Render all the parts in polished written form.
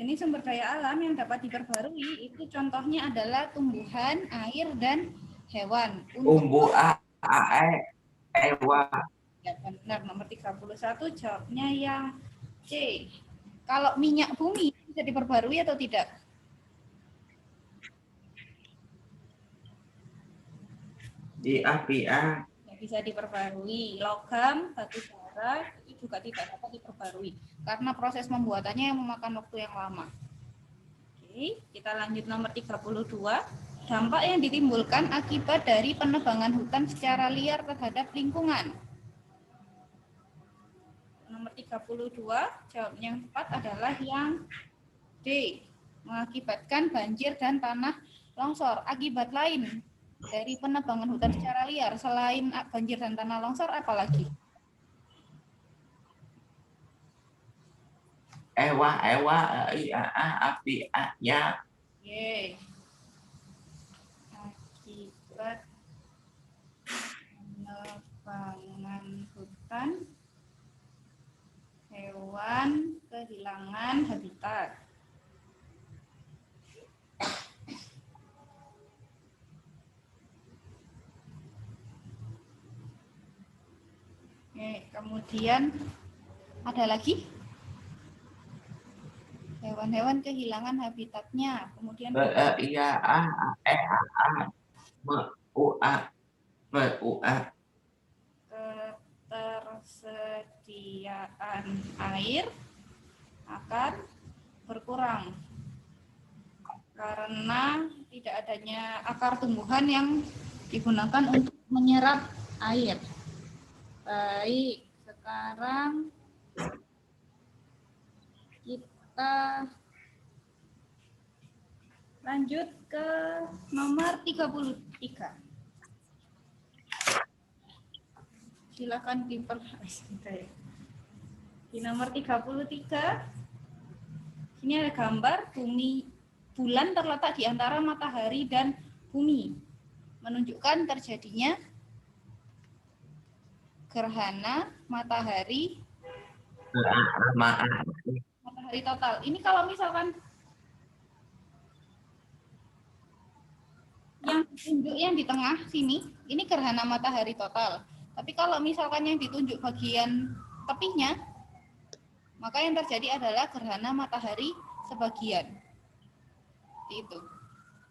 Jenis sumber daya alam yang dapat diperbarui itu contohnya adalah tumbuhan, air, dan hewan. Ewa. Ya benar, nomor 31 jawabnya yang C. Kalau minyak bumi bisa diperbarui atau tidak? Iya. Ya, bisa diperbarui. Logam, batu bara itu juga tidak dapat diperbarui karena proses pembuatannya yang memakan waktu yang lama. Oke, kita lanjut nomor 32. Dampak yang ditimbulkan akibat dari penebangan hutan secara liar terhadap lingkungan. Nomor 32, jawab yang tepat adalah yang D. Mengakibatkan banjir dan tanah longsor. Akibat lain dari penebangan hutan secara liar selain banjir dan tanah longsor apalagi? Api ya. Yeay. Akibat penebangan hutan, hewan kehilangan habitat. Oke, kemudian ada lagi? Hewan-hewan kehilangan habitatnya. Kemudian ketersediaan air akan berkurang karena tidak adanya akar tumbuhan yang digunakan untuk menyerap air. Baik, sekarang kita lanjut ke nomor 33. Silakan diperhatikan. Di nomor 33, ini ada gambar bulan terletak di antara matahari dan bumi, menunjukkan terjadinya gerhana matahari total. Ini kalau misalkan yang ditunjuk yang di tengah sini, ini gerhana matahari total. Tapi kalau misalkan yang ditunjuk bagian tepinya, maka yang terjadi adalah gerhana matahari sebagian. Itu.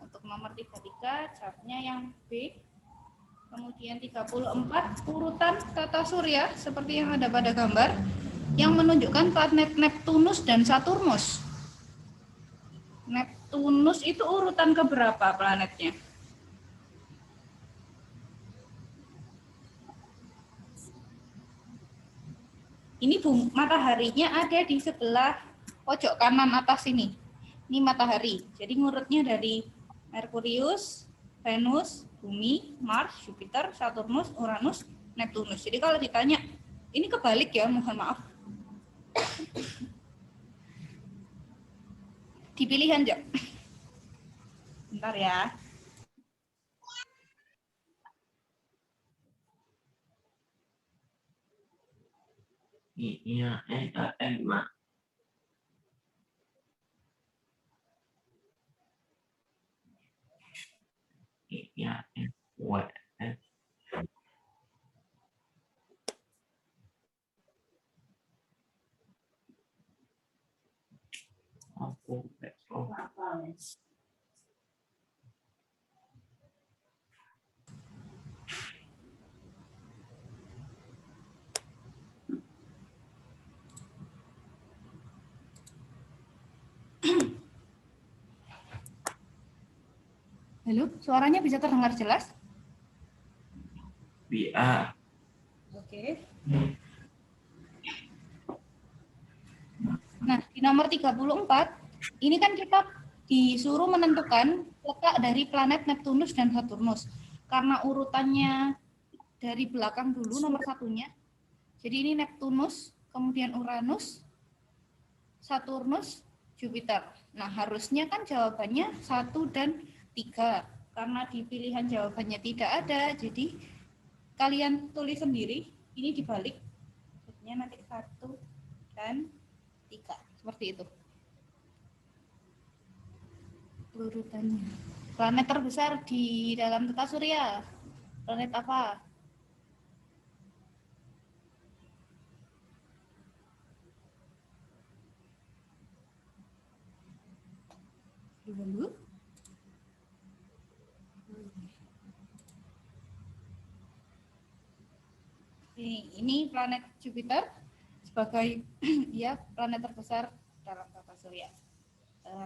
Untuk nomor 33, jawabnya yang B. Kemudian 34, urutan tata surya seperti yang ada pada gambar, yang menunjukkan planet Neptunus dan Saturnus. Neptunus itu urutan keberapa planetnya? Ini mataharinya ada di sebelah pojok kanan atas ini. Ini matahari. Jadi ngurutnya dari Merkurius, Venus, Bumi, Mars, Jupiter, Saturnus, Uranus, Neptunus. Jadi kalau ditanya, ini kebalik ya, mohon maaf. Dipilihan, Jak. Bentar ya. Iya, Halo, suaranya bisa terdengar jelas? Bisa. Oke. Nah, di nomor 34, ini kan kita disuruh menentukan letak dari planet Neptunus dan Saturnus. Karena urutannya dari belakang dulu nomor satunya. Jadi ini Neptunus, kemudian Uranus, Saturnus, Jupiter. Nah, harusnya kan jawabannya 1 dan 3. Karena di pilihan jawabannya tidak ada, jadi kalian tulis sendiri, ini dibalik. Jadinya nanti 1 dan 3. Seperti itu. urutannya. Planet terbesar di dalam tata surya. Planet apa? Dulu. Ini planet Jupiter sebagai ya planet terbesar dalam tata surya.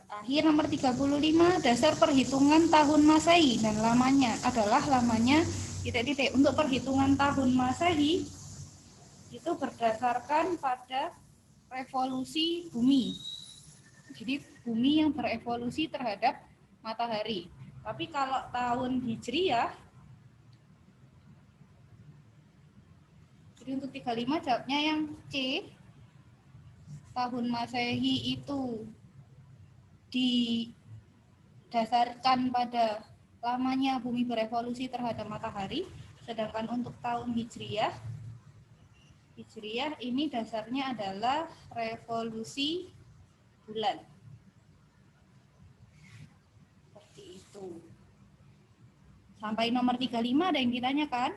Akhir nomor 35, dasar perhitungan tahun Masehi dan lamanya adalah lamanya titik-titik. Untuk perhitungan tahun Masehi itu berdasarkan pada revolusi bumi. Jadi bumi yang berevolusi terhadap matahari. Tapi kalau tahun Hijriyah, jadi untuk 35 jawabnya yang C. Tahun Masehi itu didasarkan pada lamanya bumi berevolusi terhadap matahari, sedangkan untuk tahun Hijriyah ini dasarnya adalah revolusi bulan. Seperti itu. Sampai nomor 35 ada yang ditanyakan?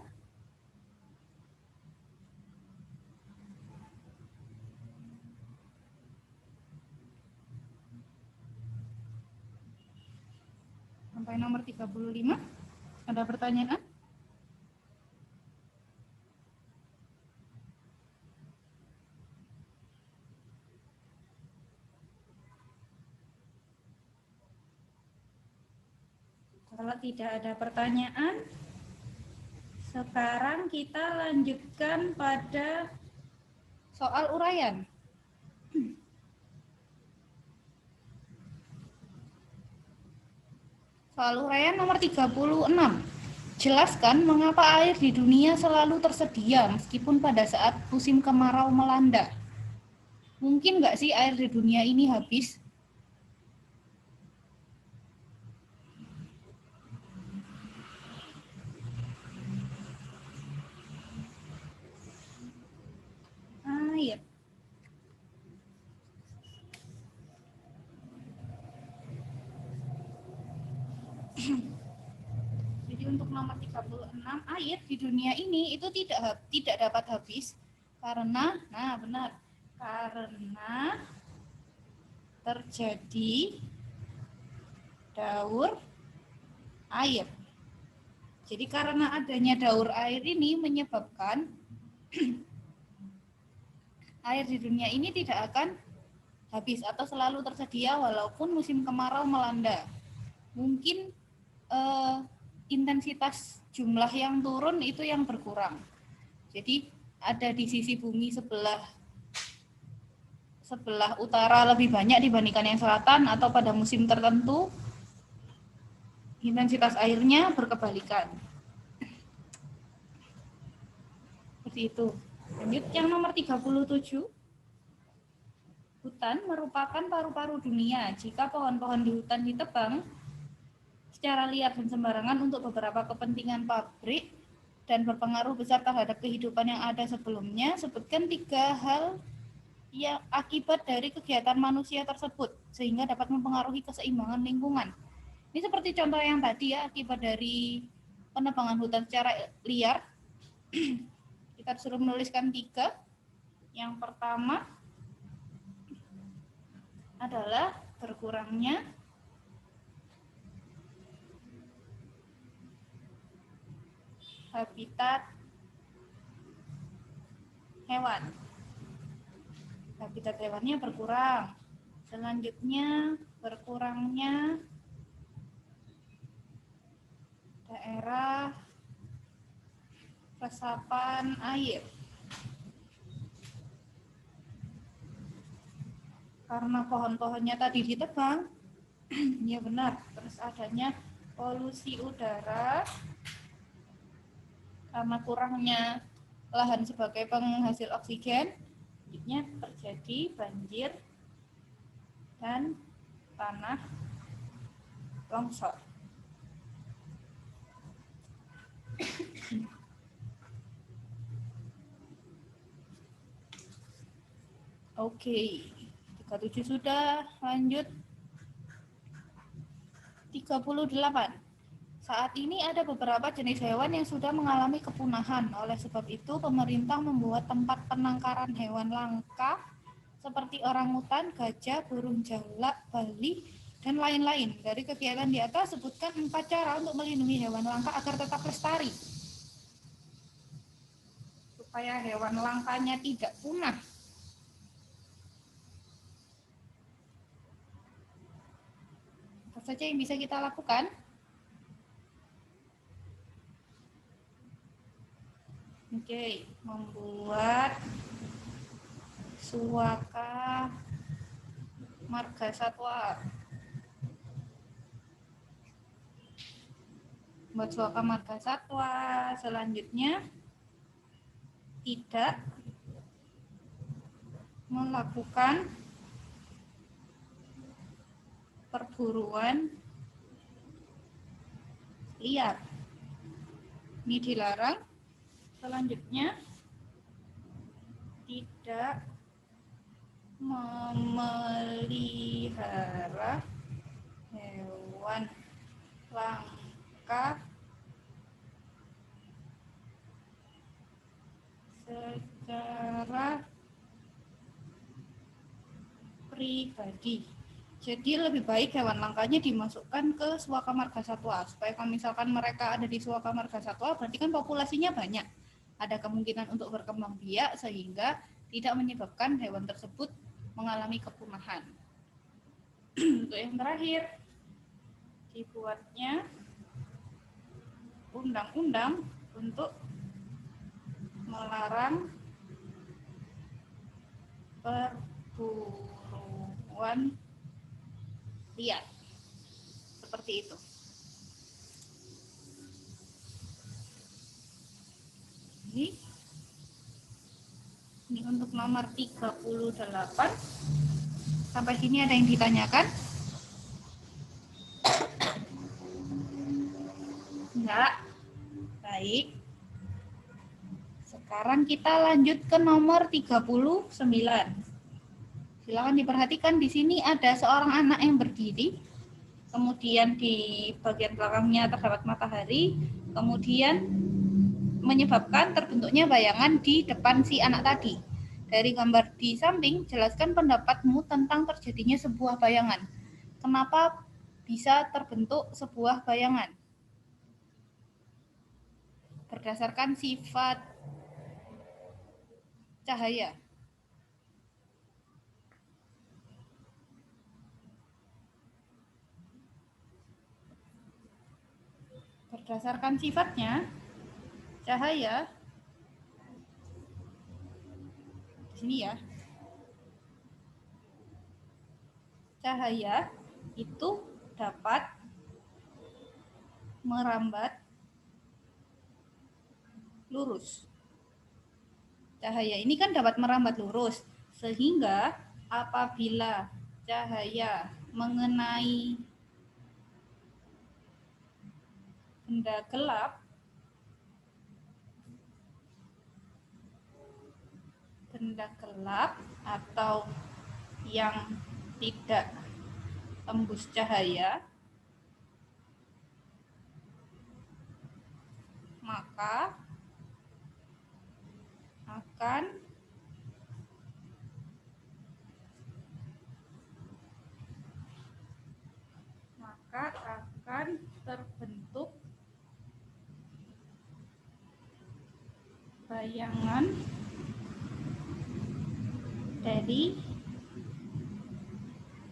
Sampai nomor 35 ada pertanyaan? Kalau tidak ada pertanyaan, sekarang kita lanjutkan pada soal uraian. Soal uraian nomor 36. Jelaskan mengapa air di dunia selalu tersedia meskipun pada saat musim kemarau melanda. Mungkin nggak sih air di dunia ini habis? Air. Jadi untuk nomor 36, air di dunia ini itu tidak dapat habis karena, nah benar, karena terjadi daur air. Jadi karena adanya daur air ini menyebabkan air di dunia ini tidak akan habis atau selalu tersedia walaupun musim kemarau melanda. Mungkin intensitas jumlah yang turun itu yang berkurang. Jadi ada di sisi bumi sebelah utara lebih banyak dibandingkan yang selatan, atau pada musim tertentu intensitas airnya berkebalikan. Seperti itu. Lanjut yang nomor 37. Hutan merupakan paru-paru dunia. Jika pohon-pohon di hutan ditebang secara liar dan sembarangan untuk beberapa kepentingan pabrik dan berpengaruh besar terhadap kehidupan yang ada sebelumnya, sebutkan 3 hal yang akibat dari kegiatan manusia tersebut sehingga dapat mempengaruhi keseimbangan lingkungan. Ini seperti contoh yang tadi ya, akibat dari penebangan hutan secara liar. Kita disuruh menuliskan 3. Yang pertama adalah berkurangnya habitat hewan. Habitat hewannya berkurang. Selanjutnya berkurangnya daerah resapan air. Karena pohon-pohonnya tadi ditebang, ya benar, terus adanya polusi udara, karena kurangnya lahan sebagai penghasil oksigen, jadinya terjadi banjir dan tanah longsor. Oke, 37 sudah, lanjut. 38. Saat ini ada beberapa jenis hewan yang sudah mengalami kepunahan. Oleh sebab itu, pemerintah membuat tempat penangkaran hewan langka seperti orangutan, gajah, burung jalak, bali, dan lain-lain. Dari kegiatan di atas, sebutkan 4 cara untuk melindungi hewan langka agar tetap lestari. Supaya hewan langkanya tidak punah. Apa saja yang bisa kita lakukan? Oke, membuat suaka marga satwa. Buat suaka marga satwa. Selanjutnya, tidak melakukan perburuan liar. Ini dilarang. Selanjutnya, tidak memelihara hewan langka secara pribadi. Jadi lebih baik hewan langkanya dimasukkan ke suaka marga satwa supaya kalau misalkan mereka ada di suaka marga satwa berarti kan populasinya banyak. Ada kemungkinan untuk berkembang biak sehingga tidak menyebabkan hewan tersebut mengalami kepunahan. Untuk yang terakhir, dibuatnya undang-undang untuk melarang perburuan liar. Seperti itu. Ini untuk nomor 38. Sampai sini ada yang ditanyakan? Enggak. Baik. Sekarang kita lanjut ke nomor 39. Silakan diperhatikan di sini ada seorang anak yang berdiri. Kemudian di bagian belakangnya terdapat matahari. Kemudian menyebabkan terbentuknya bayangan di depan si anak tadi. Dari gambar di samping, jelaskan pendapatmu tentang terjadinya sebuah bayangan. Kenapa bisa terbentuk sebuah bayangan? Berdasarkan sifat cahaya. Berdasarkan sifatnya, cahaya di sini ya. Cahaya itu dapat merambat lurus. Cahaya ini kan dapat merambat lurus, sehingga apabila cahaya mengenai benda gelap atau yang tidak tembus cahaya, maka akan terbentuk bayangan dari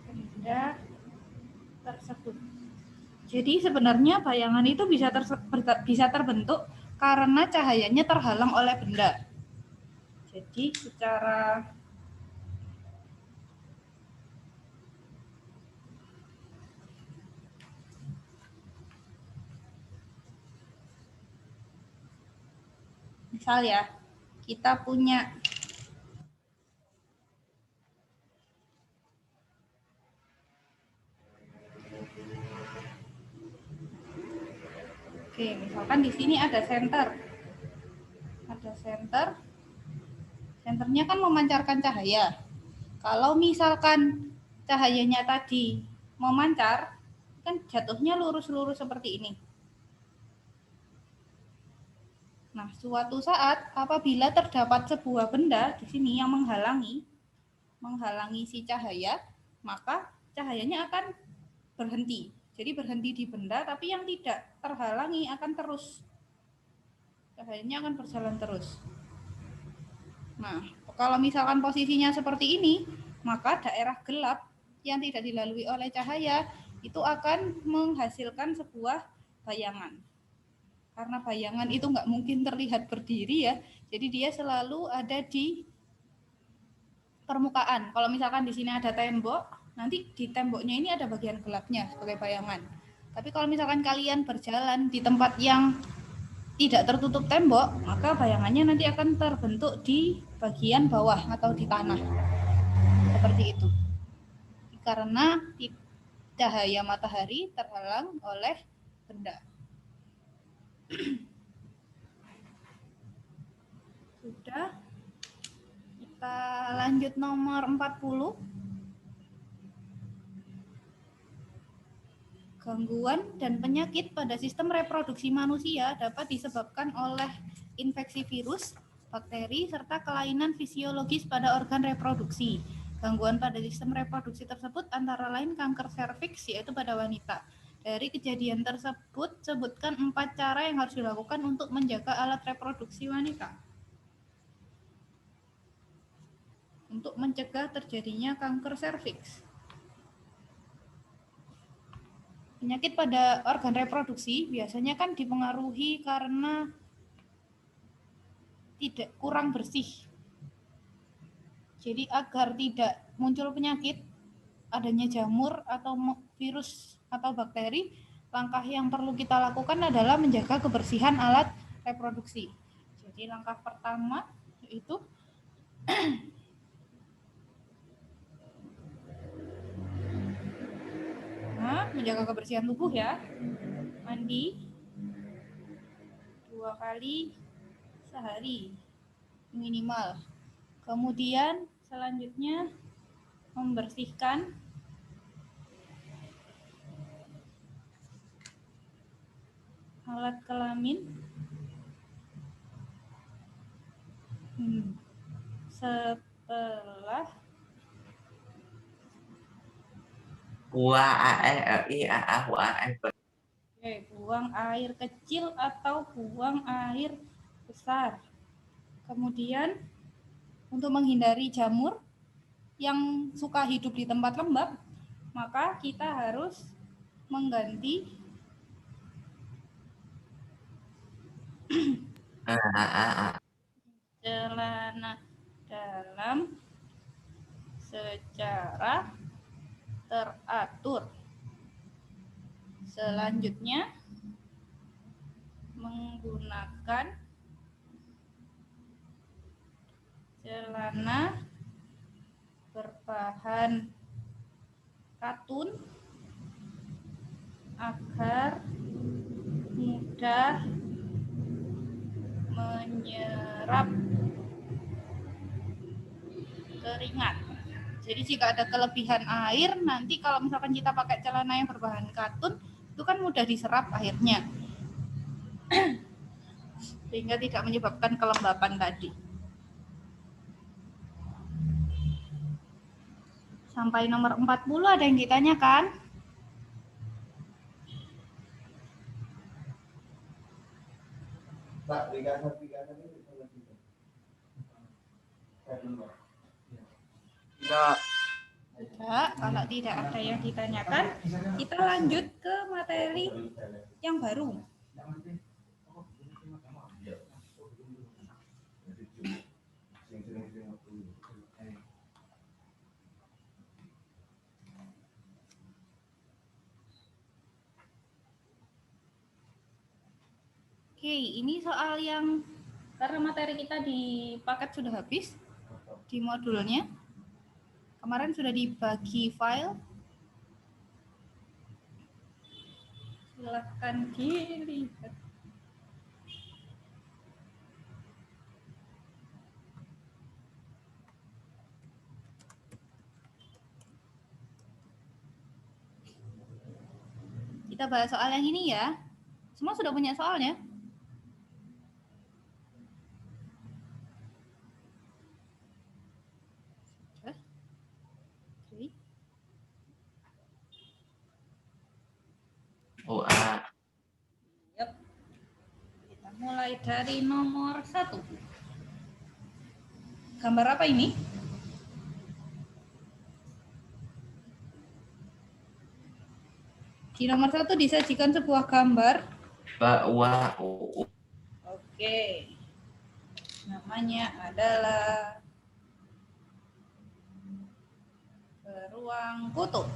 benda tersebut. Jadi sebenarnya bayangan itu bisa terbentuk karena cahayanya terhalang oleh benda. Jadi secara misal ya, kita punya misalkan di sini ada senter. Ada senter. Senternya kan memancarkan cahaya. Kalau misalkan cahayanya tadi memancar, kan jatuhnya lurus-lurus seperti ini. Nah, suatu saat apabila terdapat sebuah benda di sini yang menghalangi si cahaya, maka cahayanya akan berhenti. Jadi berhenti di benda, tapi yang tidak terhalangi akan terus. Cahayanya akan berjalan terus. Nah, kalau misalkan posisinya seperti ini, maka daerah gelap yang tidak dilalui oleh cahaya itu akan menghasilkan sebuah bayangan. Karena bayangan itu nggak mungkin terlihat berdiri ya, jadi dia selalu ada di permukaan. Kalau misalkan di sini ada tembok, nanti di temboknya ini ada bagian gelapnya sebagai bayangan. Tapi kalau misalkan kalian berjalan di tempat yang tidak tertutup tembok, maka bayangannya nanti akan terbentuk di bagian bawah atau di tanah. Seperti itu. Karena cahaya matahari terhalang oleh benda. Sudah. Kita lanjut nomor 40. Gangguan dan penyakit pada sistem reproduksi manusia dapat disebabkan oleh infeksi virus, bakteri, serta kelainan fisiologis pada organ reproduksi. Gangguan pada sistem reproduksi tersebut antara lain kanker serviks, yaitu pada wanita. Dari kejadian tersebut, sebutkan 4 cara yang harus dilakukan untuk menjaga alat reproduksi wanita. Untuk mencegah terjadinya kanker serviks. Penyakit pada organ reproduksi biasanya kan dipengaruhi karena tidak kurang bersih. Jadi agar tidak muncul penyakit, adanya jamur atau virus atau bakteri, langkah yang perlu kita lakukan adalah menjaga kebersihan alat reproduksi. Jadi langkah pertama yaitu menjaga kebersihan tubuh ya. Mandi 2 kali sehari minimal. Kemudian selanjutnya membersihkan alat kelamin setelah buang air kecil atau buang air besar. Kemudian untuk menghindari jamur yang suka hidup di tempat lembab, maka kita harus mengganti celana dalam secara teratur. Selanjutnya menggunakan celana berbahan katun agar mudah menyerap keringat. Jadi jika ada kelebihan air, nanti kalau misalkan kita pakai celana yang berbahan katun, itu kan mudah diserap airnya. Sehingga tidak menyebabkan kelembapan tadi. Sampai nomor 40 ada yang ditanyakan? Tidak. Kalau tidak ada yang ditanyakan, kita lanjut ke materi yang baru. Oke, ini soal yang karena materi kita di paket sudah habis di modulnya. Kemarin sudah dibagi file. Silahkan dilihat. Kita bahas soal yang ini ya. Semua sudah punya soalnya? Oke. Oh, A. Yep. Kita mulai dari nomor 1. Gambar apa ini? Di nomor 1 disajikan sebuah gambar. Bahwa U. Oke. Namanya adalah beruang kutub.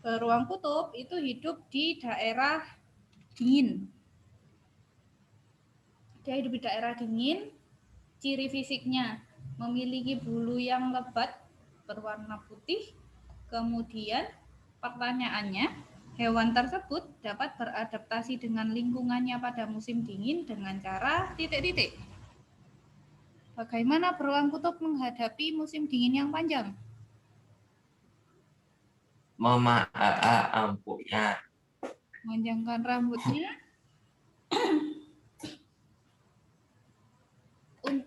Beruang kutub itu hidup di daerah dingin. Dia hidup di daerah dingin. Ciri fisiknya memiliki bulu yang lebat berwarna putih. Kemudian pertanyaannya, hewan tersebut dapat beradaptasi dengan lingkungannya pada musim dingin dengan cara titik-titik. Bagaimana beruang kutub menghadapi musim dingin yang panjang? Amputnya. Memanjangkan rambutnya.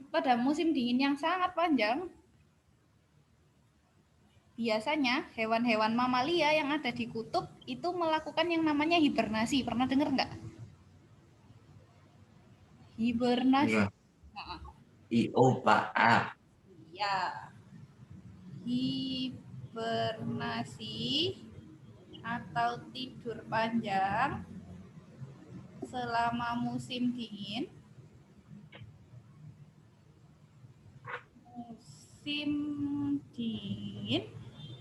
Pada musim dingin yang sangat panjang, biasanya hewan-hewan mamalia yang ada di kutub itu melakukan yang namanya hibernasi. Pernah dengar nggak? Hibernasi. Iya. Nah, IO Pak A. ya. Hibernasi atau tidur panjang selama musim dingin. Musim dingin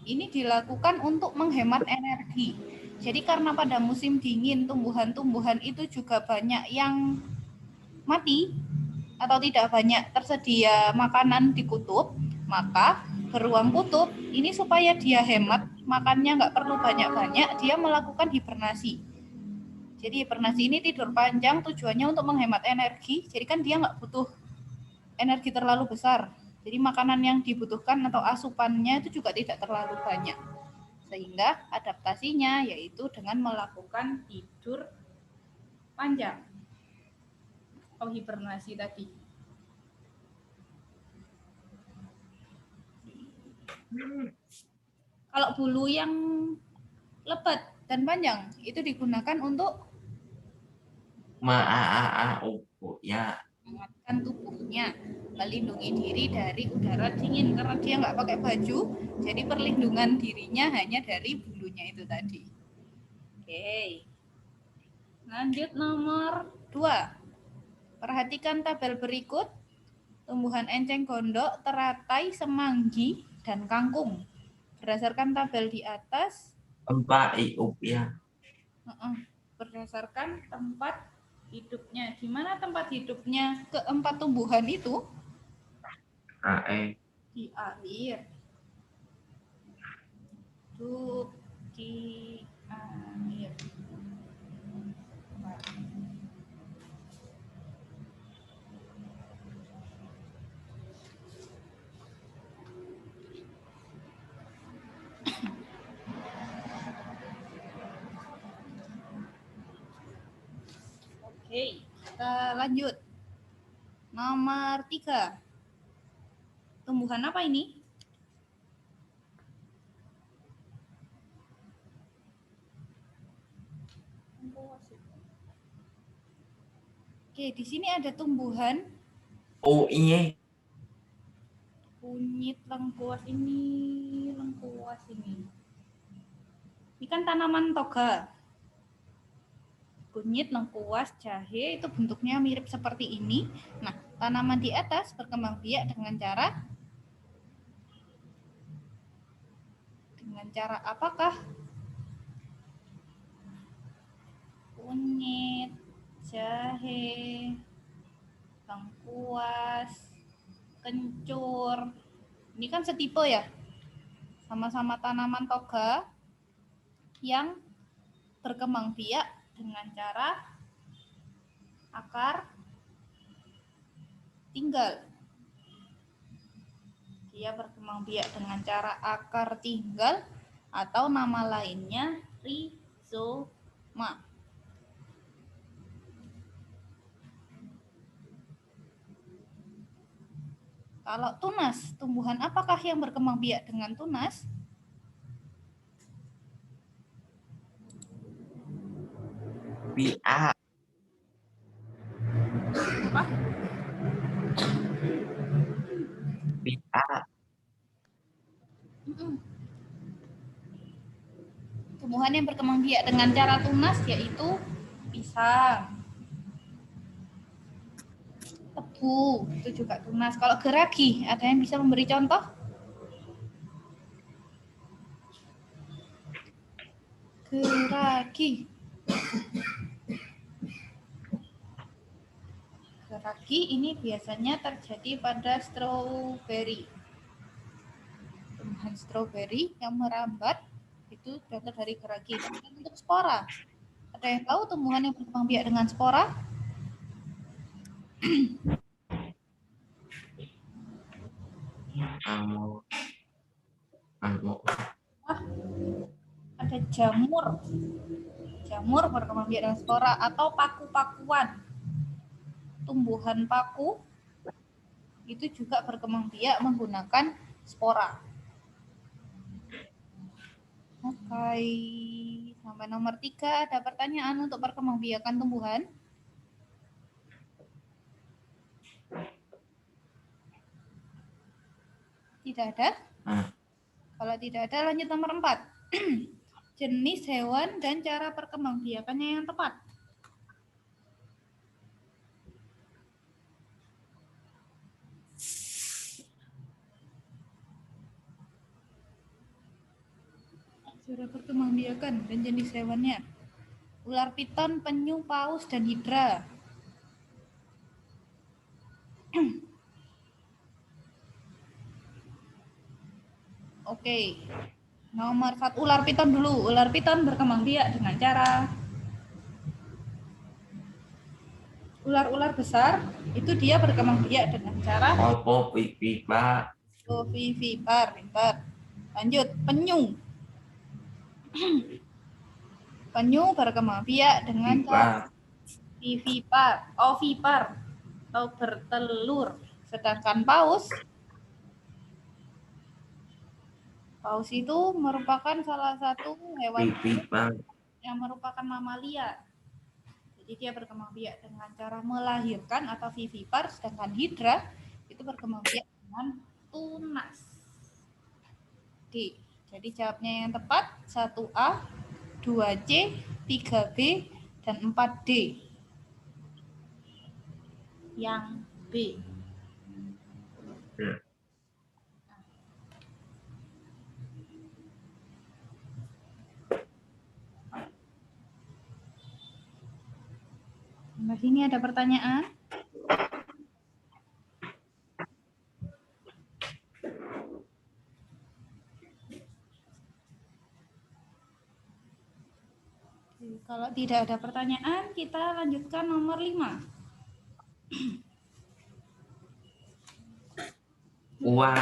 ini dilakukan untuk menghemat energi. Jadi karena pada musim dingin tumbuhan-tumbuhan itu juga banyak yang mati atau tidak banyak tersedia makanan di kutub, maka beruang kutub ini supaya dia hemat makannya nggak perlu banyak-banyak, dia melakukan hibernasi. Jadi hibernasi ini tidur panjang tujuannya untuk menghemat energi, jadi kan dia nggak butuh energi terlalu besar. Jadi makanan yang dibutuhkan atau asupannya itu juga tidak terlalu banyak. Sehingga adaptasinya yaitu dengan melakukan tidur panjang atau hibernasi tadi. Kalau bulu yang lebat dan panjang itu digunakan untuk Ya. menghangatkan tubuhnya, melindungi diri dari udara dingin karena dia nggak pakai baju, jadi perlindungan dirinya hanya dari bulunya itu tadi. Oke. Lanjut nomor 2. Perhatikan tabel berikut. Tumbuhan enceng gondok, teratai, semanggi, dan kangkung. Berdasarkan tabel di atas, IO ya. berdasarkan tempat hidupnya. Di mana tempat hidupnya keempat tumbuhan itu? AE. Di air. Hidup di air. Oke, kita lanjut. Nomor 3. Tumbuhan apa ini? Oke, di sini ada tumbuhan Oh iya. kunyit lengkuas ini, lengkuas ini. Ini kan tanaman toga. Kunyit, lengkuas, jahe itu bentuknya mirip seperti ini. Nah, tanaman di atas berkembang biak dengan cara apakah? Kunyit, jahe, lengkuas, kencur. Ini kan setipe ya. Sama-sama tanaman toga yang berkembang biak dengan cara akar tinggal. Dia berkembang biak dengan cara akar tinggal atau nama lainnya Rizoma. Kalau tunas, tumbuhan apakah yang berkembang biak dengan tunas? Biak. Apa? Biak. Tumbuhan yang berkembang biak dengan cara tunas yaitu pisang, tebu, itu juga tunas. Kalau geragi, ada yang bisa memberi contoh? Geragi. Geragi ini biasanya terjadi pada stroberi. Tumbuhan stroberi yang merambat itu contoh dari geragi. Dan untuk spora, ada yang tahu tumbuhan yang berkembang biak dengan spora? Anu. Ada jamur. Jamur berkembang biak dengan spora atau paku-pakuan. Tumbuhan paku itu juga berkembang biak menggunakan spora. Oke, sampai nomor 3 ada pertanyaan untuk perkembangbiakan tumbuhan. Tidak ada? Kalau tidak ada, lanjut nomor 4. Jenis hewan dan cara perkembangbiakannya yang tepat. Cara perkembangbiakan dan jenis hewannya. Ular piton, penyu, paus, dan hidra. Oke. Nomor 1 ular piton dulu. Ular piton berkembang biak dengan cara ular-ular besar itu dia berkembang biak dengan cara Ovovivipar. ovivipar. Pintar. Lanjut, penyu. Penyu berkembang biak dengan cara ovipar atau bertelur. Sedangkan paus itu merupakan salah satu hewan yang merupakan mamalia. Jadi dia berkembang biak dengan cara melahirkan atau vivipar, sedangkan hidra itu berkembang biak dengan tunas. D. Jadi jawabnya yang tepat 1A, 2C, 3B, dan 4D. Yang B. Nah, sini ada pertanyaan. Kalau tidak ada pertanyaan, kita lanjutkan nomor 5. Uak.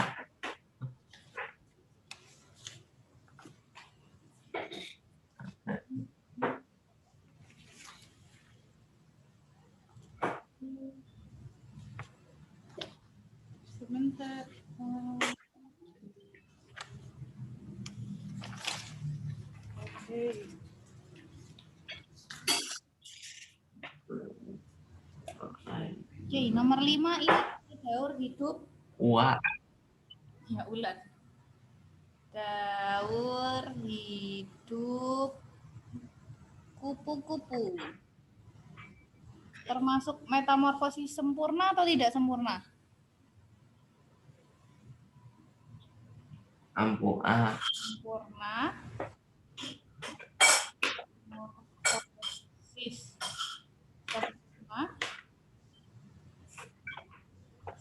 Sebentar. Oke. Oke, nomor 5 ini daur hidup Uak. ya ulat. Daur hidup kupu-kupu. Termasuk metamorfosis sempurna atau tidak sempurna? Sempurna. Morfosis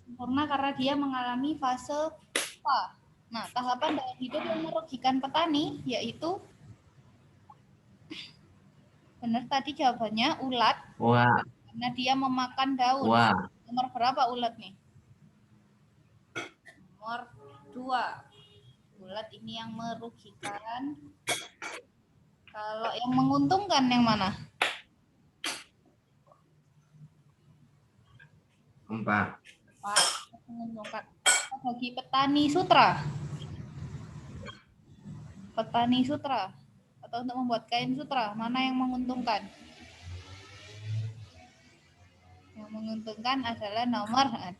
sempurna karena dia mengalami fase pupa. Nah, tahapan daur hidup yang merugikan petani yaitu benar tadi jawabannya ulat. Uak. Karena dia memakan daun. Uak. Nomor berapa ulat nih? Nomor 2. Ulat ini yang merugikan Kalau yang menguntungkan yang mana? 4. Pak, menguntungkan. Bagi petani sutra. Petani sutra atau untuk membuat kain sutra, mana yang menguntungkan? Yang menguntungkan adalah nomor 3.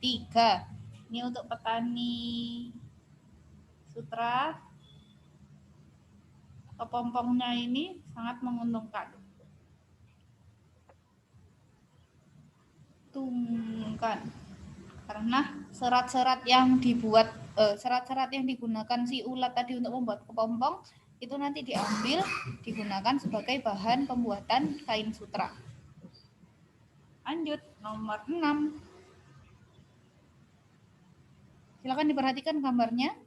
Ini untuk petani sutra. Kepompongnya ini sangat menguntungkan. Tungkan. Karena serat-serat yang dibuat, serat-serat yang digunakan si ulat tadi untuk membuat kepompong itu nanti diambil digunakan sebagai bahan pembuatan kain sutra. Lanjut nomor 6. Silakan diperhatikan gambarnya.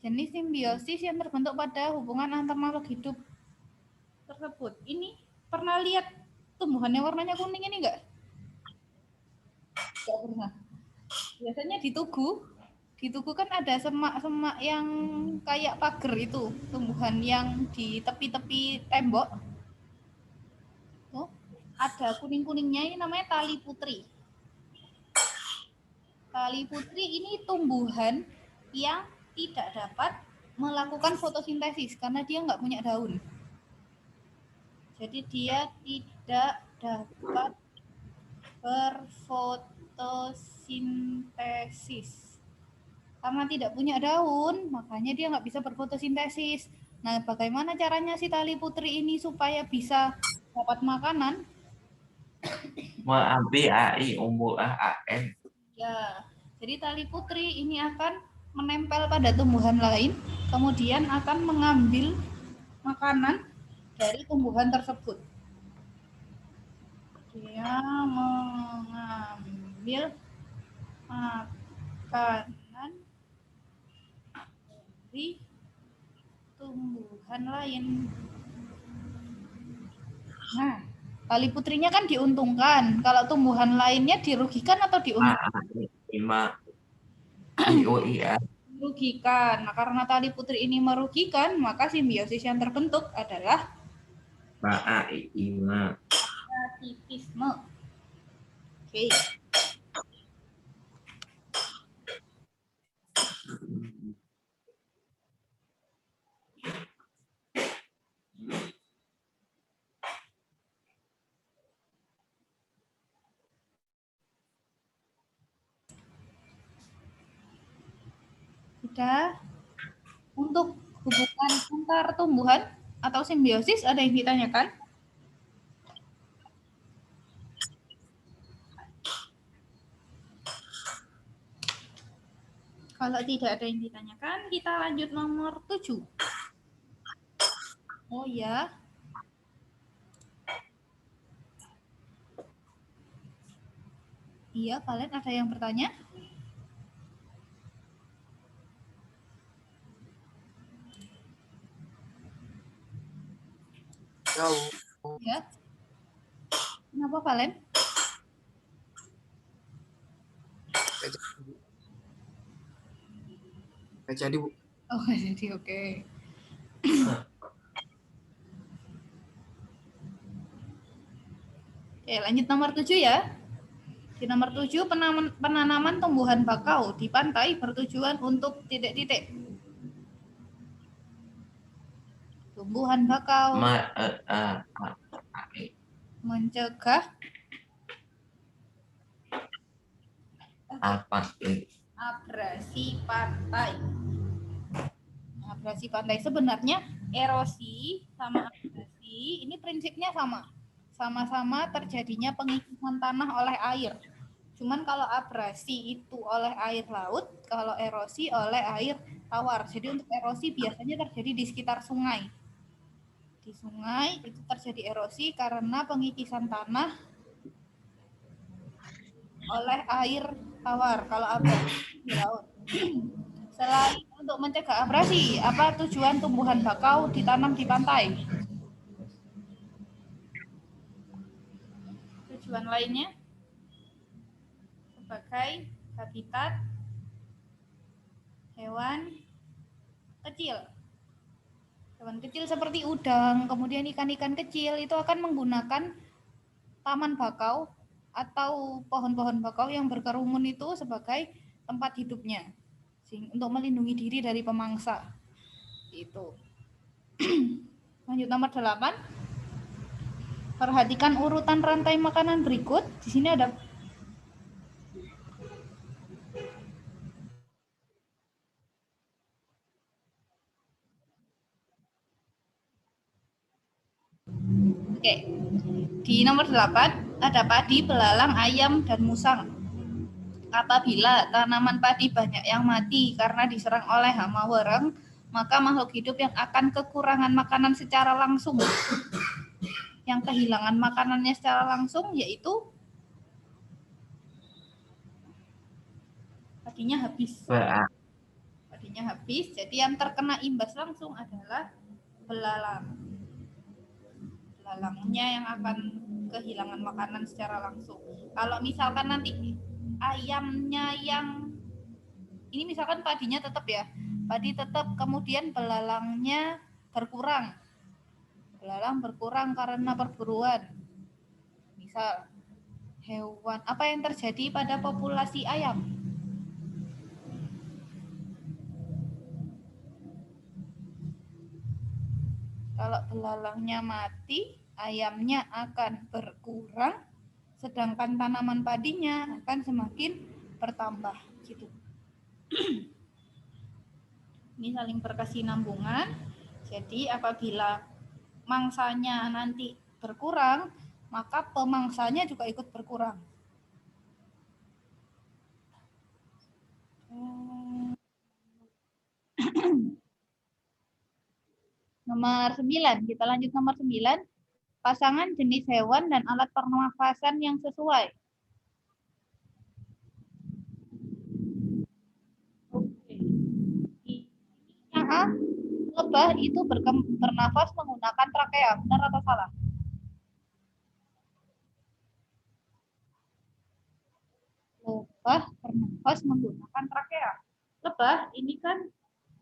Jenis simbiosis yang terbentuk pada hubungan antar makhluk hidup tersebut. Ini pernah lihat tumbuhannya warnanya kuning ini enggak? Enggak pernah. Biasanya di tugu kan ada semak-semak yang kayak pagar itu, tumbuhan yang di tepi-tepi tembok. Tuh, ada kuning-kuningnya, ini namanya tali putri. Tali putri ini tumbuhan yang tidak dapat melakukan fotosintesis karena dia nggak punya daun. Jadi dia tidak dapat berfotosintesis. Karena tidak punya daun, makanya dia nggak bisa berfotosintesis. Nah, bagaimana caranya si tali putri ini supaya bisa dapat makanan? Mengambil AI umur AN. Ya, jadi tali putri ini akan menempel pada tumbuhan lain, kemudian akan mengambil makanan dari tumbuhan tersebut. Dia mengambil makanan dari tumbuhan lain. Nah, tali putrinya kan diuntungkan. Kalau tumbuhan lainnya dirugikan atau diuntungkan? 5. IOIA. Merugikan. Nah, karena tali putri ini merugikan, maka simbiosis yang terbentuk adalah Parasitisme. Oke. Sudah. Untuk hubungan antar tumbuhan atau simbiosis ada yang ditanyakan? Kalau tidak ada yang ditanyakan, kita lanjut nomor 7. Oh ya. Iya, kalian ada yang bertanya? Ya. Kenapa, Valen? Nggak jadi, Bu. Oh, nggak jadi, oke. Oke, lanjut nomor 7 ya. Di nomor 7, penanaman tumbuhan bakau di pantai bertujuan untuk titik-titik. Tumbuhan bakau mencegah abrasi pantai. Abrasi pantai sebenarnya erosi sama abrasi ini prinsipnya sama. Sama-sama terjadinya pengikisan tanah oleh air. Cuman kalau abrasi itu oleh air laut, kalau erosi oleh air tawar. Jadi untuk erosi biasanya terjadi di sekitar sungai. Di sungai itu terjadi erosi karena pengikisan tanah oleh air tawar. Kalau abrasi di laut. Selain untuk mencegah abrasi, apa tujuan tumbuhan bakau ditanam di pantai? Tujuan lainnya sebagai habitat hewan kecil. Hewan kecil seperti udang, kemudian ikan-ikan kecil itu akan menggunakan taman bakau atau pohon-pohon bakau yang berkerumun itu sebagai tempat hidupnya untuk melindungi diri dari pemangsa. Itu. Lanjut nomor 8. Perhatikan urutan rantai makanan berikut. Di sini ada Oke. Di nomor 8 ada padi, belalang, ayam, dan musang. Apabila tanaman padi banyak yang mati karena diserang oleh hama wereng, maka makhluk hidup yang akan kekurangan makanan secara langsung, yang kehilangan makanannya secara langsung yaitu padinya habis. Padinya habis, jadi yang terkena imbas langsung adalah belalang. Belalangnya yang akan kehilangan makanan secara langsung. Kalau misalkan nanti ayamnya yang ini misalkan padinya tetap ya, padi tetap, kemudian belalangnya berkurang. Belalang berkurang karena perburuan. Misal hewan, apa yang terjadi pada populasi ayam? Kalau belalangnya mati, ayamnya akan berkurang, sedangkan tanaman padinya akan semakin bertambah gitu. Ini saling berkesinambungan. Jadi apabila mangsanya nanti berkurang, maka pemangsanya juga ikut berkurang. Nomor 9, kita lanjut nomor 9. Pasangan jenis hewan dan alat pernafasan yang sesuai. Oke. Yang A, lebah itu bernafas menggunakan trakea. Benar atau salah? Lebah bernafas menggunakan trakea. Lebah ini kan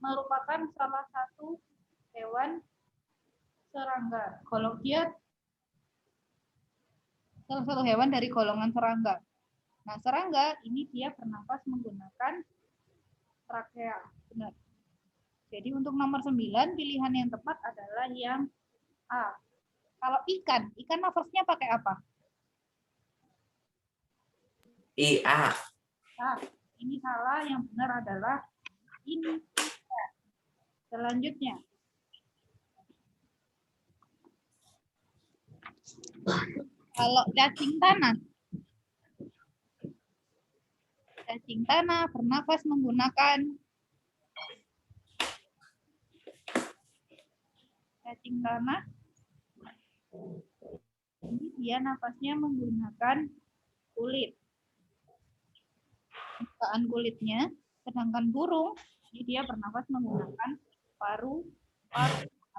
merupakan salah satu hewan serangga. Kalau dia salah satu hewan dari golongan serangga. Nah, serangga ini dia bernafas menggunakan trakea. Benar. Jadi untuk nomor 9, pilihan yang tepat adalah yang A. Kalau ikan nafasnya pakai apa? IA. Nah, ini salah, yang benar adalah ini. Selanjutnya. Kalau cacing tanah bernafas menggunakan cacing tanah. Ini dia nafasnya menggunakan kulit. Permukaan kulitnya, sedangkan burung ini dia bernafas menggunakan paru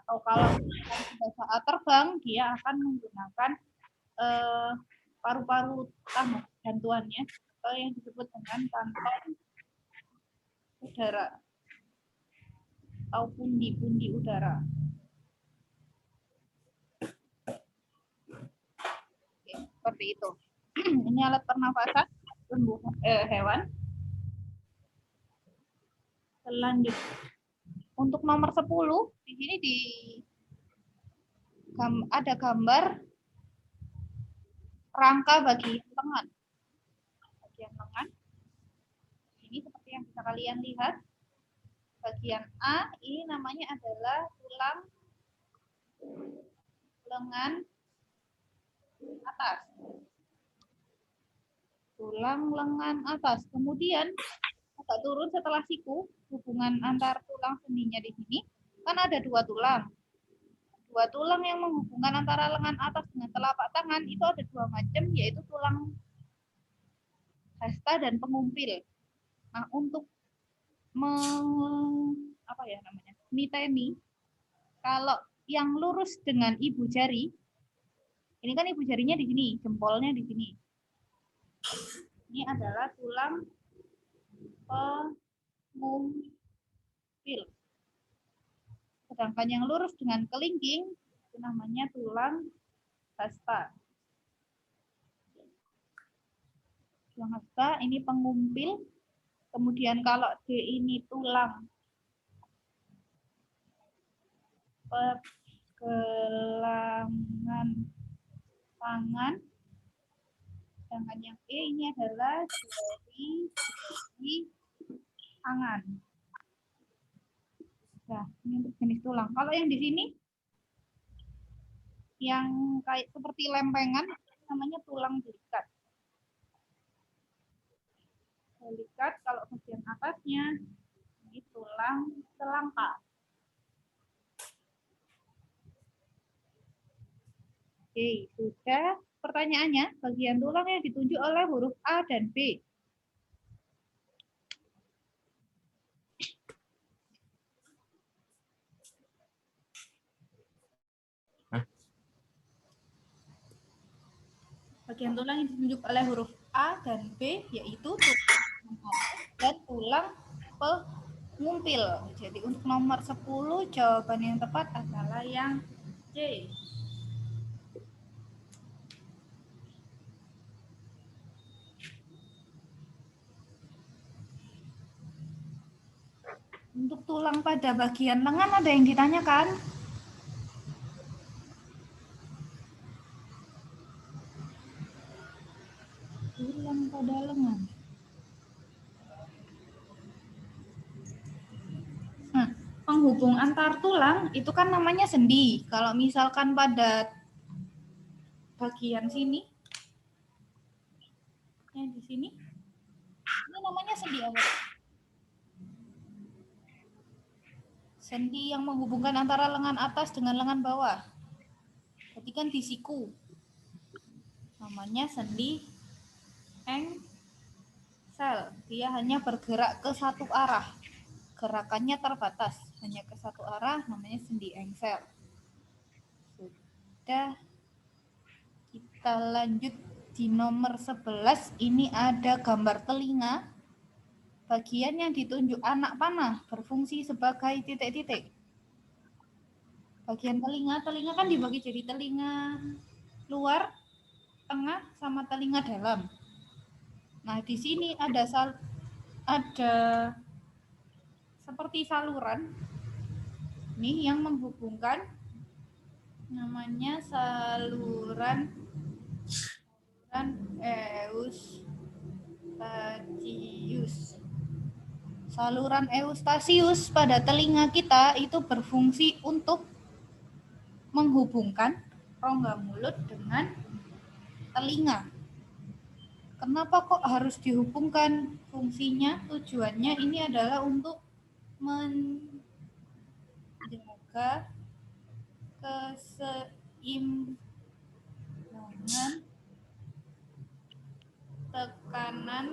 atau kalau pada saat terbang dia akan menggunakan paru-paru tamu bantuannya atau yang disebut dengan kantong udara atau pundi-pundi udara. Oke, seperti itu. Ini alat pernafasan hewan. Selanjutnya, untuk nomor 10 di sini ada gambar rangka bagian lengan. Bagian lengan. Ini seperti yang bisa kalian lihat. Bagian A ini namanya adalah tulang lengan atas. Tulang lengan atas. Kemudian agak turun setelah siku, hubungan antar tulang sendinya di sini kan ada dua tulang. Dua tulang yang menghubungkan antara lengan atas dengan telapak tangan itu ada dua macam, yaitu tulang hasta dan pengumpil. Nah, untuk miteni, kalau yang lurus dengan ibu jari, ini kan ibu jarinya di sini, jempolnya di sini. Ini adalah tulang pengumpil. Sedangkan yang lurus dengan kelingking itu namanya tulang hasta. Tulang hasta ini pengumpil. Kemudian kalau D ini tulang pergelangan tangan. Sedangkan yang E ini adalah jari tangan. Nah, ini untuk jenis tulang. Kalau yang di sini, yang kayak seperti lempengan, namanya tulang belikat. Belikat, kalau bagian atasnya, ini tulang selangka. Oke, sudah. Pertanyaannya, bagian tulang yang ditunjuk oleh huruf A dan B. Bagian tulang yang ditunjuk oleh huruf A dan B yaitu tulang dan tulang pengumpil. Jadi untuk nomor 10 jawaban yang tepat adalah yang C. Untuk tulang pada bagian lengan ada yang ditanyakan? Tulang pada lengan. Nah, penghubung antar tulang itu kan namanya sendi. Kalau misalkan pada bagian sini, yang di sini, ini namanya sendi apa? Sendi yang menghubungkan antara lengan atas dengan lengan bawah. Berarti kan di siku. Namanya sendi engsel. Dia hanya bergerak ke satu arah. Gerakannya terbatas. Hanya ke satu arah, namanya sendi engsel. Sudah. Kita lanjut di nomor 11. Ini ada gambar telinga. Bagian yang ditunjuk anak panah berfungsi sebagai titik-titik. Bagian telinga kan dibagi jadi telinga luar, tengah, sama telinga dalam. Nah, di sini ada seperti saluran nih yang menghubungkan, namanya saluran Eustasius. Saluran Eustasius pada telinga kita itu berfungsi untuk menghubungkan rongga mulut dengan telinga. Kenapa kok harus dihubungkan? Fungsinya, tujuannya ini adalah untuk menjaga keseimbangan tekanan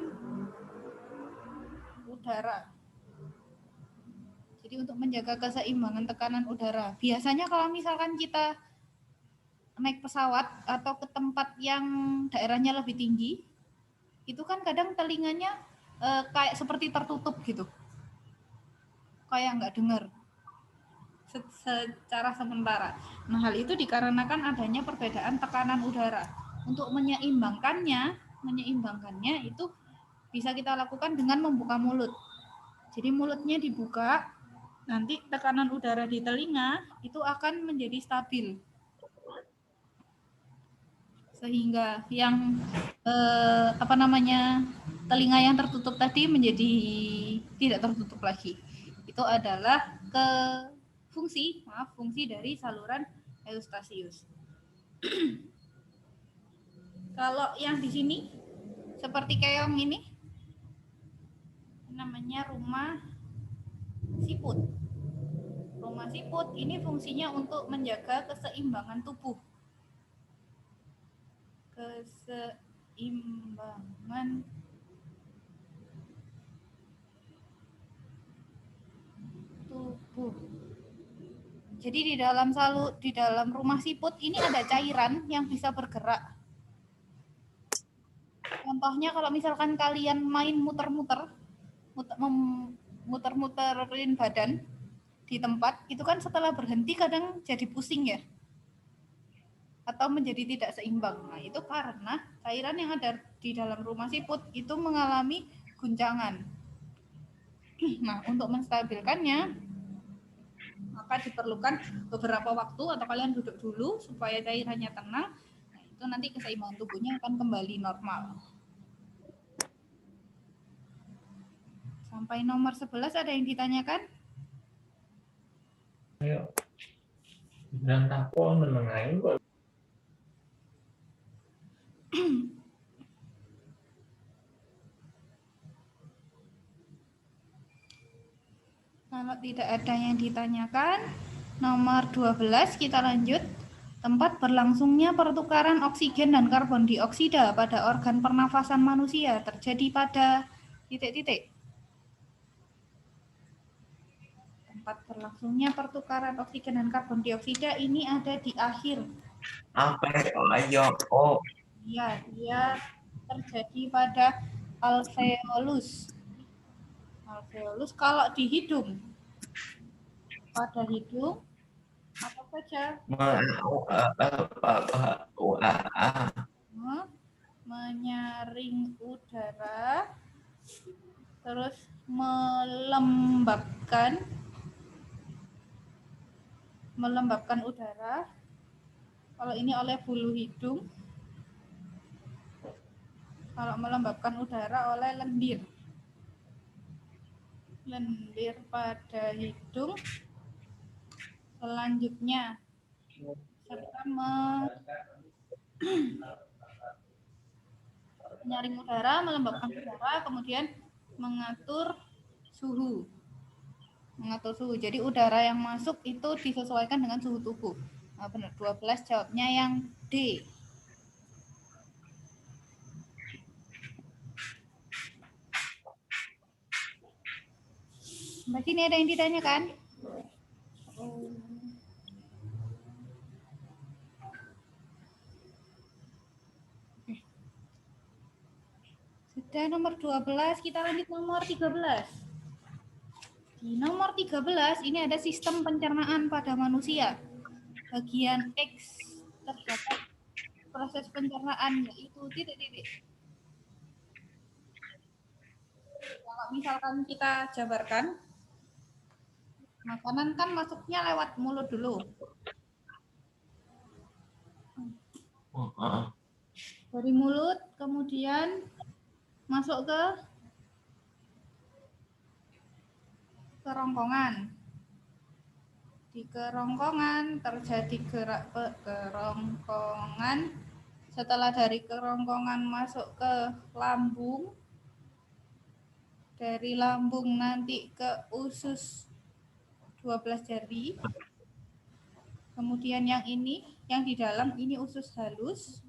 udara. Jadi untuk menjaga keseimbangan tekanan udara. Biasanya kalau misalkan kita naik pesawat atau ke tempat yang daerahnya lebih tinggi, itu kan kadang telinganya kayak seperti tertutup gitu. Kayak nggak dengar secara sementara. Nah, hal itu dikarenakan adanya perbedaan tekanan udara. Untuk menyeimbangkannya itu bisa kita lakukan dengan membuka mulut. Jadi mulutnya dibuka, nanti tekanan udara di telinga itu akan menjadi stabil. Sehingga yang telinga yang tertutup tadi menjadi tidak tertutup lagi. Itu adalah fungsi dari saluran Eustasius. Kalau yang di sini seperti keong ini namanya rumah siput. Rumah siput ini fungsinya untuk menjaga keseimbangan tubuh. Keseimbangan tubuh. Jadi di dalam rumah siput ini ada cairan yang bisa bergerak. Contohnya kalau misalkan kalian main muter-muterin badan, di tempat itu kan setelah berhenti kadang jadi pusing ya, atau menjadi tidak seimbang. Nah, itu karena cairan yang ada di dalam rumah siput itu mengalami guncangan. Nah, untuk menstabilkannya, maka diperlukan beberapa waktu atau kalian duduk dulu supaya cairannya tenang. Nah, itu nanti keseimbangan tubuhnya akan kembali normal. Sampai nomor 11 ada yang ditanyakan? Ayo. Dan takon menengahin kok. Kalau tidak ada yang ditanyakan, nomor 12 kita lanjut. Tempat berlangsungnya pertukaran oksigen dan karbon dioksida pada organ pernafasan manusia terjadi pada titik-titik. Tempat berlangsungnya pertukaran oksigen dan karbon dioksida ini ada di akhir. Apa? Ayo. Oh. Ya, dia terjadi pada alveolus. Alveolus kalau di hidung. Pada hidung apa saja? Menyaring udara, terus melembabkan udara. Kalau ini oleh bulu hidung. Kalau melembabkan udara oleh lendir. Lendir pada hidung. Selanjutnya serta menyaring udara, melembabkan udara, kemudian mengatur suhu. Jadi udara yang masuk itu disesuaikan dengan suhu tubuh. Nah, benar, 12 jawabnya yang D. Mbak sini ada yang ditanyakan? Sudah nomor 12, kita lanjut nomor 13. Di nomor 13 ini ada sistem pencernaan pada manusia. Bagian X terdapat proses pencernaan yaitu titik-titik. Kalau misalkan kita jabarkan, makanan kan masuknya lewat mulut dulu. Dari mulut kemudian masuk ke kerongkongan. Di kerongkongan terjadi gerak kerongkongan. Setelah dari kerongkongan masuk ke lambung. Dari lambung nanti ke usus 12 jari. Kemudian yang ini, yang di dalam ini usus halus.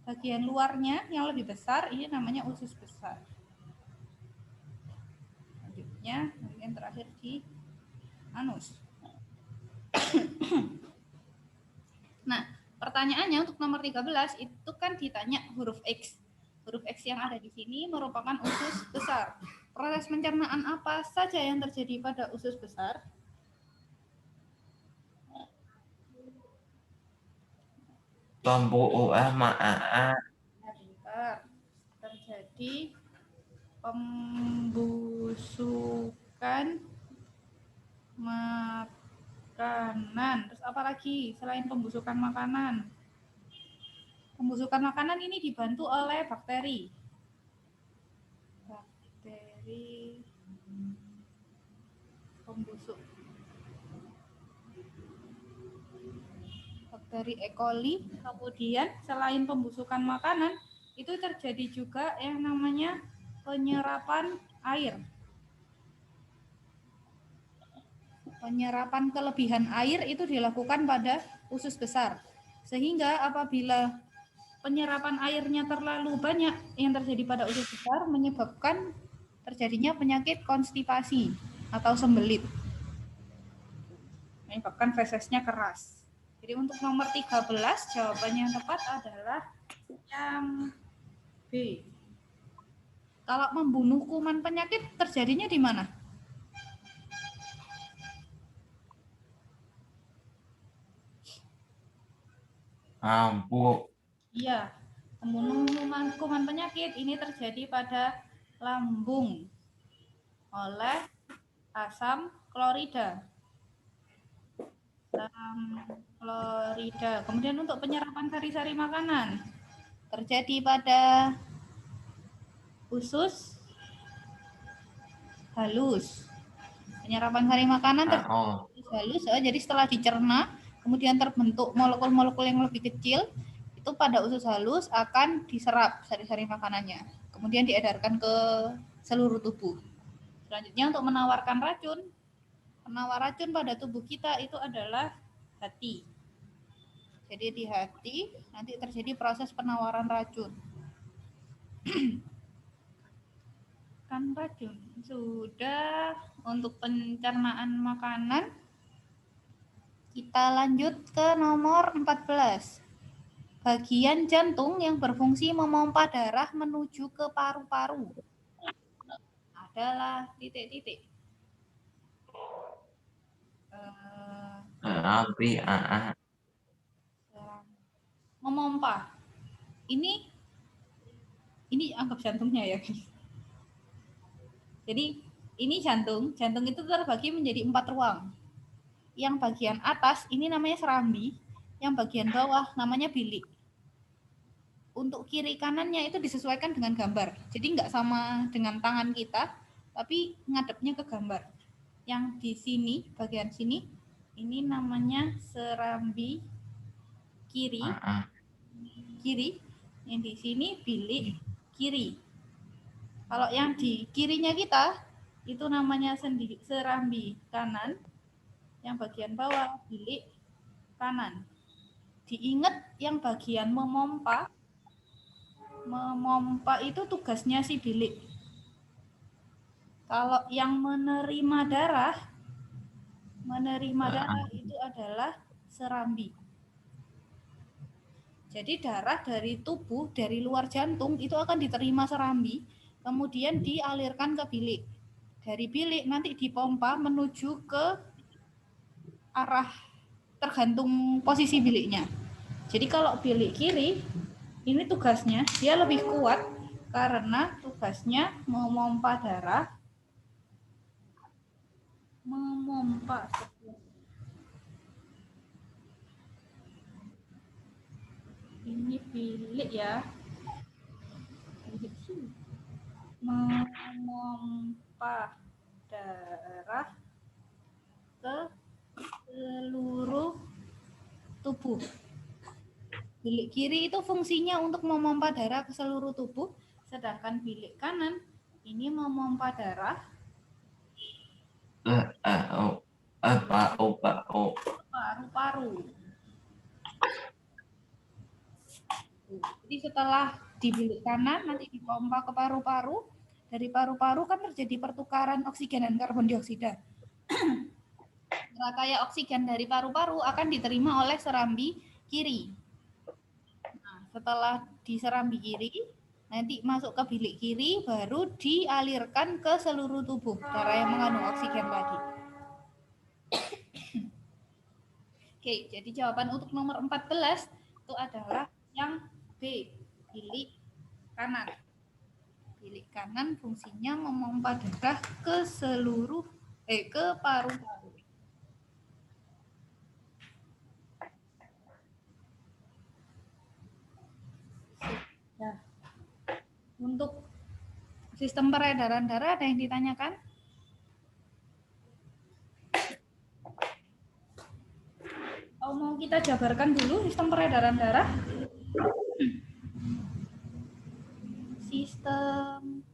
Bagian luarnya yang lebih besar, ini namanya usus besar. Selanjutnya, bagian terakhir di anus. Nah, pertanyaannya untuk nomor 13 itu kan ditanya huruf X. Huruf X yang ada di sini merupakan usus besar. Proses pencernaan apa saja yang terjadi pada usus besar? Terjadi pembusukan makanan. Terus apa lagi selain pembusukan makanan? Pembusukan makanan ini dibantu oleh bakteri. Bakteri pembusuk. Bakteri E. coli. Kemudian selain pembusukan makanan, itu terjadi juga yang namanya penyerapan air. Penyerapan kelebihan air itu dilakukan pada usus besar. Sehingga apabila penyerapan airnya terlalu banyak yang terjadi pada usus besar menyebabkan terjadinya penyakit konstipasi atau sembelit. Menyebabkan fesesnya keras. Jadi untuk nomor 13 jawabannya yang tepat adalah yang B. Kalau membunuh kuman penyakit terjadinya di mana? ampuh. Iya, pembunuh kuman penyakit ini terjadi pada lambung oleh asam klorida. Kemudian untuk penyerapan sari-sari makanan terjadi pada usus halus. Penyerapan sari makanan terjadi pada usus halus, jadi setelah dicerna kemudian terbentuk molekul-molekul yang lebih kecil, itu pada usus halus akan diserap sari-sari makanannya, kemudian diedarkan ke seluruh tubuh. Selanjutnya untuk menawarkan racun, penawar racun pada tubuh kita itu adalah hati. Jadi di hati nanti terjadi proses penawaran racun. Kan racun sudah. Untuk pencernaan makanan kita lanjut ke nomor 14. Bagian jantung yang berfungsi memompa darah menuju ke paru-paru adalah titik-titik. Memompa. Ini anggap jantungnya ya, guys. Jadi ini jantung itu terbagi menjadi 4 ruang. Yang bagian atas ini namanya serambi, yang bagian bawah namanya bilik. Untuk kiri kanannya itu disesuaikan dengan gambar. Jadi nggak sama dengan tangan kita, tapi ngadepnya ke gambar. Yang di sini, bagian sini, ini namanya serambi kiri. Yang di sini bilik kiri. Kalau yang di kirinya kita, itu namanya serambi kanan. Yang bagian bawah bilik kanan. Diingat yang bagian memompa itu tugasnya si bilik. Kalau yang menerima darah itu adalah serambi. Jadi darah dari tubuh, dari luar jantung itu akan diterima serambi, kemudian dialirkan ke bilik. Dari bilik nanti dipompa menuju ke arah tergantung posisi biliknya. Jadi kalau bilik kiri, ini tugasnya dia lebih kuat karena tugasnya memompa darah, ini bilik ya, memompa darah ke seluruh tubuh. Bilik kiri itu fungsinya untuk memompa darah ke seluruh tubuh, sedangkan bilik kanan ini memompa darah paru-paru. Jadi setelah di bilik kanan nanti dipompa ke paru-paru, dari paru-paru kan terjadi pertukaran oksigen dan karbon dioksida. Rangkaian oksigen dari paru-paru akan diterima oleh serambi kiri. Nah, setelah di serambi kiri, nanti masuk ke bilik kiri, baru dialirkan ke seluruh tubuh darah yang mengandung oksigen tadi. Oke, jadi jawaban untuk nomor 14 itu adalah yang B, bilik kanan. Bilik kanan fungsinya memompa darah ke seluruh ke paru-paru. Nah, untuk sistem peredaran darah ada yang ditanyakan? Atau mau kita jabarkan dulu sistem peredaran darah? Sistem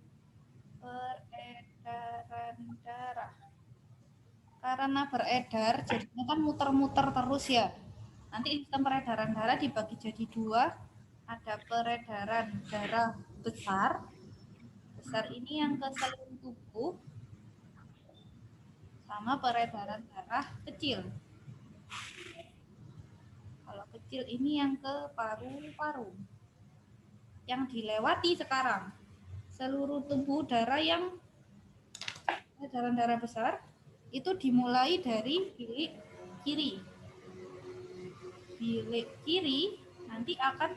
peredaran darah. Karena beredar, jadinya kan muter-muter terus ya. Nanti sistem peredaran darah dibagi jadi 2. Ada peredaran darah besar. Besar ini yang ke seluruh tubuh. Sama peredaran darah kecil. Kalau kecil ini yang ke paru-paru. Yang dilewati sekarang. Seluruh tubuh darah yang peredaran darah besar itu dimulai dari bilik kiri. Bilik kiri nanti akan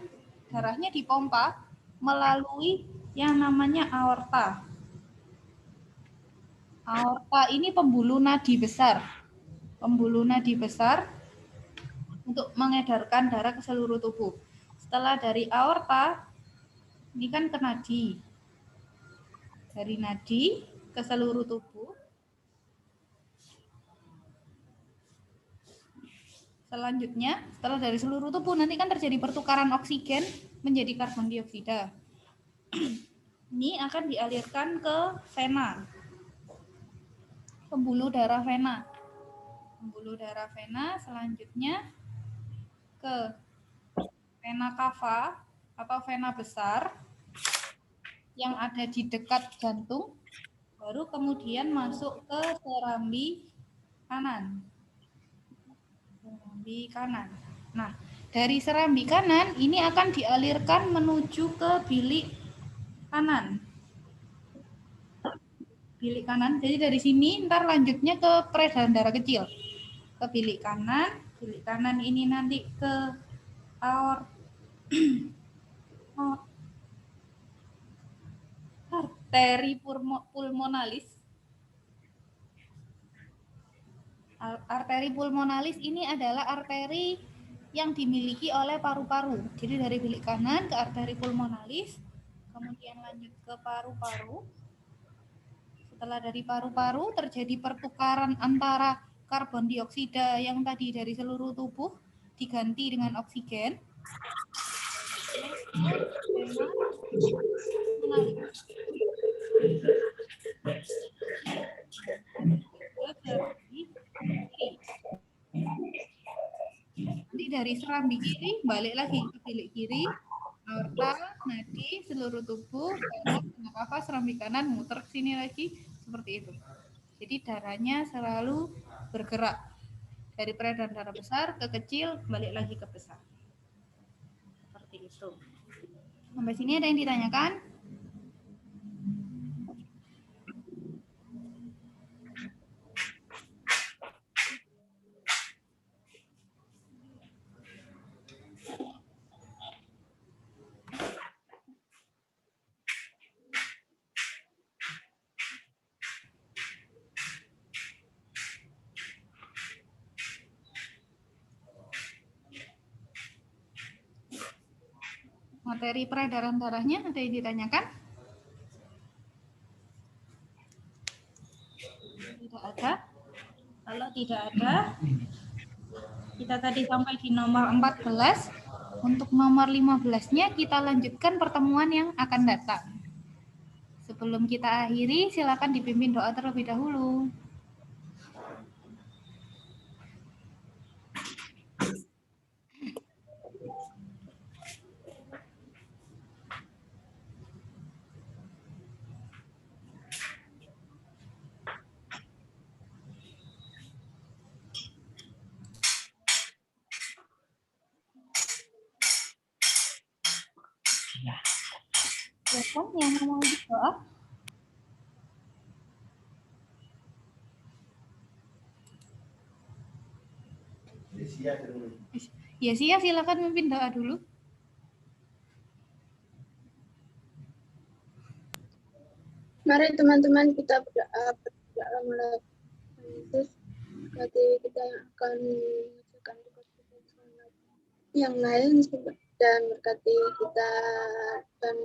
darahnya dipompa melalui yang namanya aorta. Aorta ini pembuluh nadi besar. Pembuluh nadi besar untuk mengedarkan darah ke seluruh tubuh. Setelah dari aorta, ini kan ke nadi. Dari nadi ke seluruh tubuh. Selanjutnya, setelah dari seluruh tubuh, nanti kan terjadi pertukaran oksigen menjadi karbon dioksida. Ini akan dialirkan ke vena. Pembuluh darah vena. Pembuluh darah vena selanjutnya ke vena cava atau vena besar yang ada di dekat jantung, baru kemudian masuk ke serambi kanan. Serambi kanan. Nah, dari serambi kanan ini akan dialirkan menuju ke bilik kanan. Bilik kanan. Jadi dari sini ntar lanjutnya ke peredaran darah kecil. Ke bilik kanan. Bilik kanan ini nanti ke arteri pulmonalis. Arteri pulmonalis ini adalah arteri yang dimiliki oleh paru-paru. Jadi dari bilik kanan ke arteri pulmonalis, kemudian lanjut ke paru-paru. Setelah dari paru-paru terjadi pertukaran antara karbon dioksida yang tadi dari seluruh tubuh diganti dengan oksigen. Nanti dari serambi kiri balik lagi ke bilik kiri, aorta, nadi, seluruh tubuh, vena, serambi kanan, muter ke sini lagi, seperti itu. Jadi darahnya selalu bergerak dari peredaran darah besar ke kecil, balik lagi ke besar. Seperti itu. Sampai sini ada yang ditanyakan? Materi peredaran darahnya ada yang ditanyakan? Tidak ada. Kalau tidak ada, kita tadi sampai di nomor 14. Untuk nomor 15-nya kita lanjutkan pertemuan yang akan datang. Sebelum kita akhiri, silakan dipimpin doa terlebih dahulu. Silakan yang mau berdoa. Ya, silakan memimpin doa dulu. Mari teman-teman kita berdoa mulai Yesus, berkati kita yang akan mengerjakan tugas yang lain dan berkati kita dan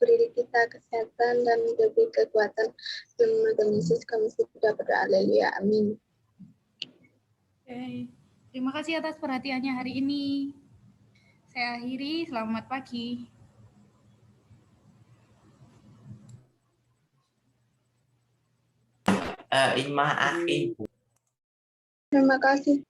beri kita kesehatan dan lebih kekuatan. Dalam nama Yesus kami sudah berdoa. Haleluya. Amin. Oke. Terima kasih atas perhatiannya hari ini. Saya akhiri. Selamat pagi. Maaf Ibu. Terima kasih.